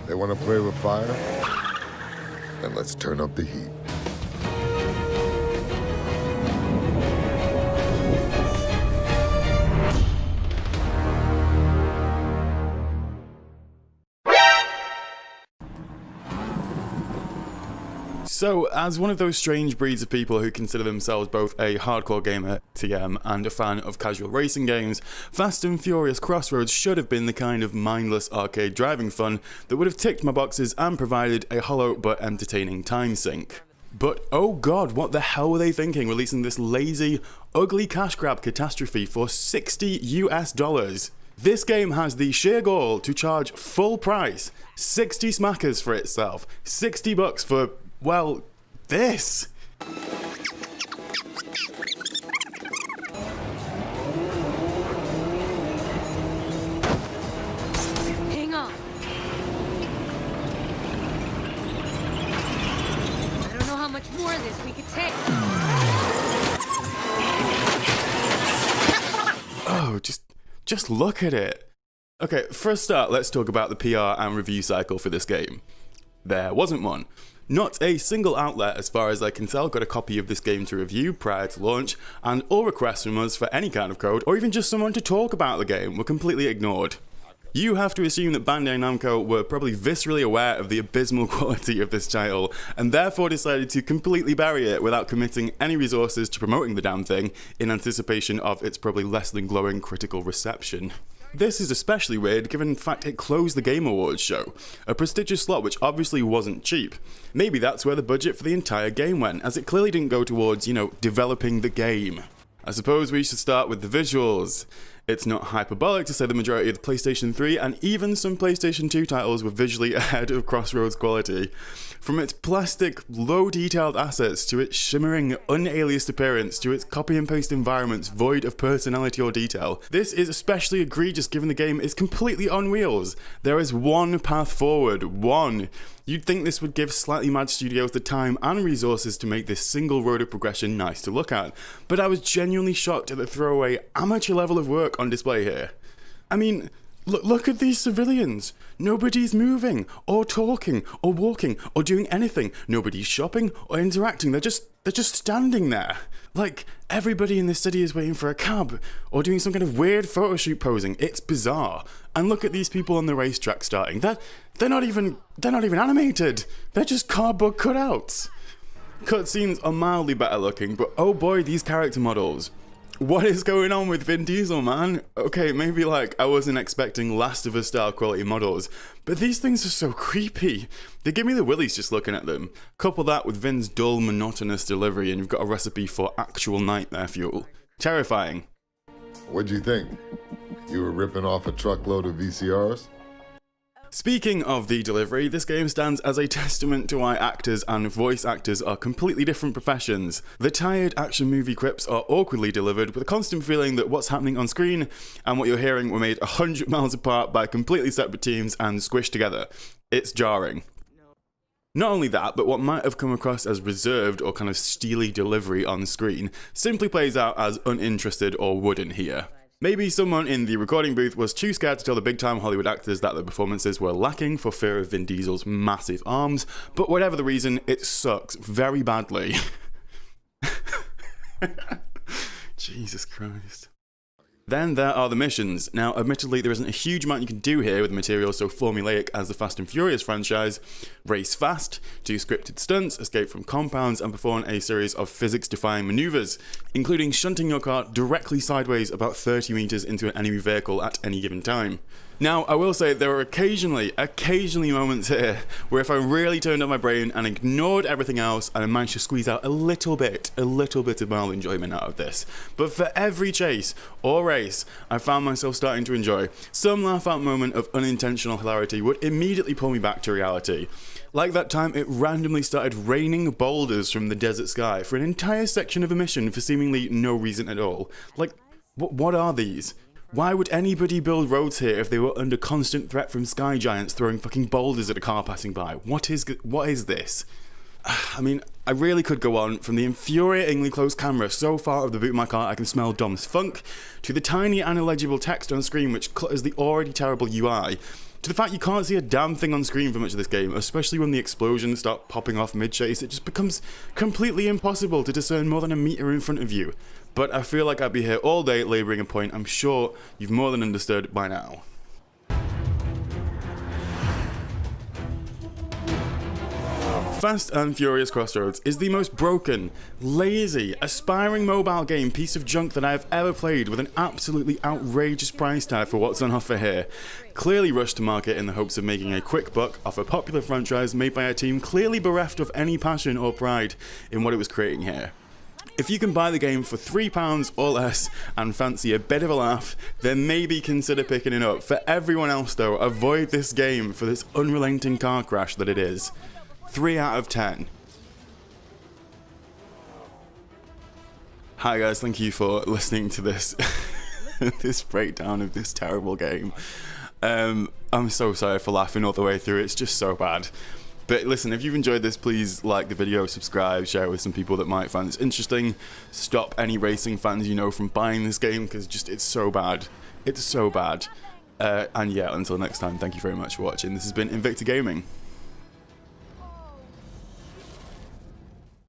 They want to play with fire? Then let's turn up the heat. So, as one of those strange breeds of people who consider themselves both a hardcore gamer, TM, and a fan of casual racing games, Fast and Furious Crossroads should have been the kind of mindless arcade driving fun that would have ticked my boxes and provided a hollow but entertaining time sink. But oh god, what the hell were they thinking releasing this lazy, ugly cash grab catastrophe for $60 US? This game has the sheer gall to charge full price, 60 smackers for itself, $60 for, well, this. Hang on. I don't know how much more of this we could take. Oh, just look at it. Okay, for a start, let's talk about the PR and review cycle for this game. There wasn't one. Not a single outlet, as far as I can tell, got a copy of this game to review prior to launch, and all requests from us for any kind of code, or even just someone to talk about the game, were completely ignored. You have to assume that Bandai Namco were probably viscerally aware of the abysmal quality of this title, and therefore decided to completely bury it without committing any resources to promoting the damn thing, in anticipation of its probably less than glowing critical reception. This is especially weird given the fact it closed the Game Awards show, a prestigious slot which obviously wasn't cheap. Maybe that's where the budget for the entire game went, as it clearly didn't go towards, developing the game. I suppose we should start with the visuals. It's not hyperbolic to say the majority of the PlayStation 3 and even some PlayStation 2 titles were visually ahead of Crossroads quality. From its plastic, low-detailed assets to its shimmering, unaliased appearance to its copy-and-paste environments void of personality or detail. This is especially egregious given the game is completely on wheels. There is one path forward, one. You'd think this would give Slightly Mad Studios the time and resources to make this single road of progression nice to look at, but I was genuinely shocked at the throwaway amateur level of work on display here. I mean, look at these civilians. Nobody's moving, or talking, or walking, or doing anything. Nobody's shopping or interacting. They're just standing there. Like, everybody in this city is waiting for a cab, or doing some kind of weird photo shoot posing. It's bizarre. And look at these people on the racetrack starting. They're not even animated. They're just cardboard cutouts. Cutscenes are mildly better looking, but oh boy, these character models. What is going on with Vin Diesel, man? Okay, maybe I wasn't expecting Last of Us style quality models, but these things are so creepy. They give me the willies just looking at them. Couple that with Vin's dull, monotonous delivery and you've got a recipe for actual nightmare fuel. Terrifying. What'd you think? You were ripping off a truckload of VCRs? Speaking of the delivery, this game stands as a testament to why actors and voice actors are completely different professions. The tired action movie quips are awkwardly delivered with a constant feeling that what's happening on screen and what you're hearing were made 100 miles apart by completely separate teams and squished together. It's jarring. Not only that, but what might have come across as reserved or kind of steely delivery on screen simply plays out as uninterested or wooden here. Maybe someone in the recording booth was too scared to tell the big-time Hollywood actors that their performances were lacking for fear of Vin Diesel's massive arms, but whatever the reason, it sucks very badly. Jesus Christ. Then there are the missions. Now, admittedly, there isn't a huge amount you can do here with material so formulaic as the Fast and Furious franchise. Race fast, do scripted stunts, escape from compounds, and perform a series of physics-defying maneuvers, including shunting your car directly sideways about 30 meters into an enemy vehicle at any given time. Now, I will say there are occasionally moments here where if I really turned on my brain and ignored everything else and I managed to squeeze out a little bit of mild enjoyment out of this. But for every chase or race I found myself starting to enjoy, some laugh-out moment of unintentional hilarity would immediately pull me back to reality. Like that time it randomly started raining boulders from the desert sky for an entire section of a mission for seemingly no reason at all. Like, what are these? Why would anybody build roads here if they were under constant threat from sky giants throwing fucking boulders at a car passing by? What is this? I mean, I really could go on, from the infuriatingly close camera so far of the boot of my car I can smell Dom's funk, to the tiny and illegible text on screen which clutters the already terrible UI, to the fact you can't see a damn thing on screen for much of this game, especially when the explosions start popping off mid-chase. It just becomes completely impossible to discern more than a meter in front of you. But I feel like I'd be here all day labouring a point I'm sure you've more than understood by now. Fast and Furious Crossroads is the most broken, lazy, aspiring mobile game piece of junk that I have ever played, with an absolutely outrageous price tag for what's on offer here. Clearly rushed to market in the hopes of making a quick buck off a popular franchise made by a team clearly bereft of any passion or pride in what it was creating here. If you can buy the game for £3 or less and fancy a bit of a laugh, then maybe consider picking it up. For everyone else though, avoid this game for this unrelenting car crash that it is. 3 out of 10. Hi guys, thank you for listening to this this breakdown of this terrible game. I'm so sorry for laughing all the way through, it's just so bad. But listen, if you've enjoyed this, please like the video, subscribe, share it with some people that might find this interesting. Stop any racing fans you know from buying this game, because just it's so bad. It's so bad. And yeah, until next time, thank you very much for watching. This has been Invicta Gaming.